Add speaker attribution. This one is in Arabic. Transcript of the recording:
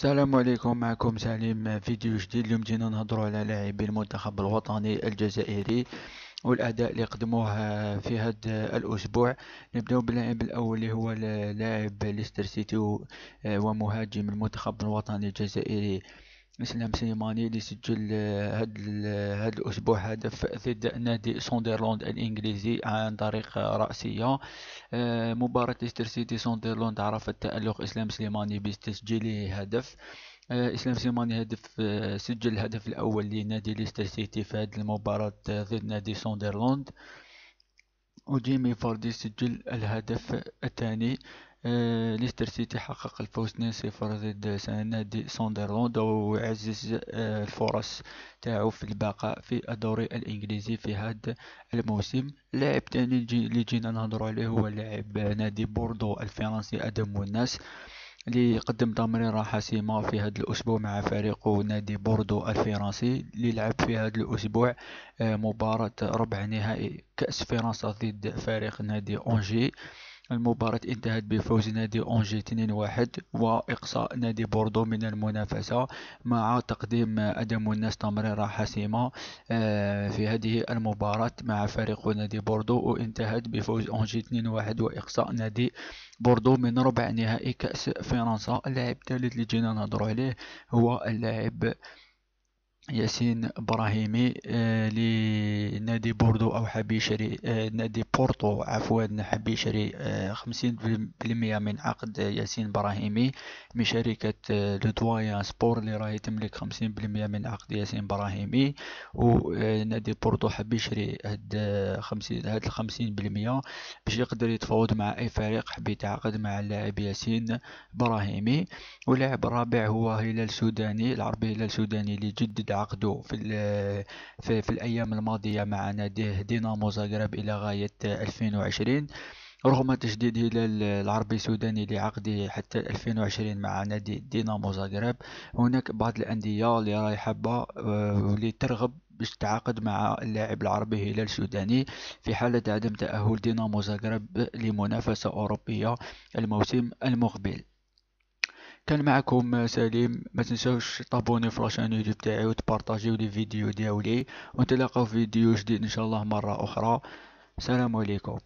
Speaker 1: السلام عليكم، معكم سليم. فيديو جديد. اليوم جينا نهضروا على لاعبي المنتخب الوطني الجزائري والأداء اللي قدموه في هذا الأسبوع. نبدأ باللاعب الأول اللي هو لاعب ليستر سيتي ومهاجم المنتخب الوطني الجزائري إسلام سليماني، اللي سجل هذا الأسبوع هدف ضد نادي سوندرلاند الإنجليزي عن طريق رأسية. مباراة ليستر سيتي سوندرلاند عرفت تألق إسلام سليماني بتسجيله هدف. إسلام سليماني سجل الهدف الأول لنادي ليستر سيتي في هذه المباراة ضد نادي سوندرلاند، وجيمي فاردي سجل الهدف الثاني. ليستر سيتي حقق الفوز 2-0 ضد نادي ساندرلاند، ويعزز الفرص تاعو في البقاء في الدوري الإنجليزي في هذا الموسم. لاعب تاني اللي جينا نهضروا عليه هو لاعب نادي بوردو الفرنسي أدم والناس، اللي قدم تمريرة حاسمة في هذا الأسبوع مع فريقه نادي بوردو الفرنسي، اللي لعب في هذا الأسبوع مباراة ربع نهائي كأس فرنسا ضد فريق نادي أونجي. المباراة انتهت بفوز نادي أونجي 2-1 وإقصاء نادي بوردو من المنافسة، مع تقديم أدم الناس تمريرة حاسمة في هذه المباراة مع فريق نادي بوردو، وانتهت بفوز أونجي 2-1 وإقصاء نادي بوردو من ربع نهائي كأس فرنسا. اللاعب الثالث اللي جينا نهضروا عليه هو اللاعب ياسين إبراهيمي لنادي بوردو أو حاب يشري نادي بورتو، عفوا حاب يشري 50% من عقد ياسين إبراهيمي من شركة لودويان سبور، اللي راهي تملك 50% من عقد ياسين إبراهيمي. ونادي بورتو حاب يشري هاد 50% باش يقدر يتفاوض مع أي فريق حاب يتعاقد مع اللاعب ياسين إبراهيمي. واللاعب الرابع هو هلال سوداني، العربي هلال سوداني، اللي جدد عقده في الأيام الماضية مع ناديه دينامو زاغرب إلى غاية 2020. رغم تجديد هلال العربي السوداني لعقده حتى 2020 مع نادي دينامو زاغرب، هناك بعض الأندية اللي راهي حابة واللي ترغب باش تتعاقد مع اللاعب العربي هلال السوداني في حالة عدم تأهل دينامو زاغرب لمنافسة أوروبية الموسم المقبل. كان معكم سليم، ما تنسوش تابوني في لاشين يوتيوب تاعي وتبارطاجيو لي فيديو ديالي، ونتلاقاو في فيديو جديد ان شاء الله مرة اخرى. السلام عليكم.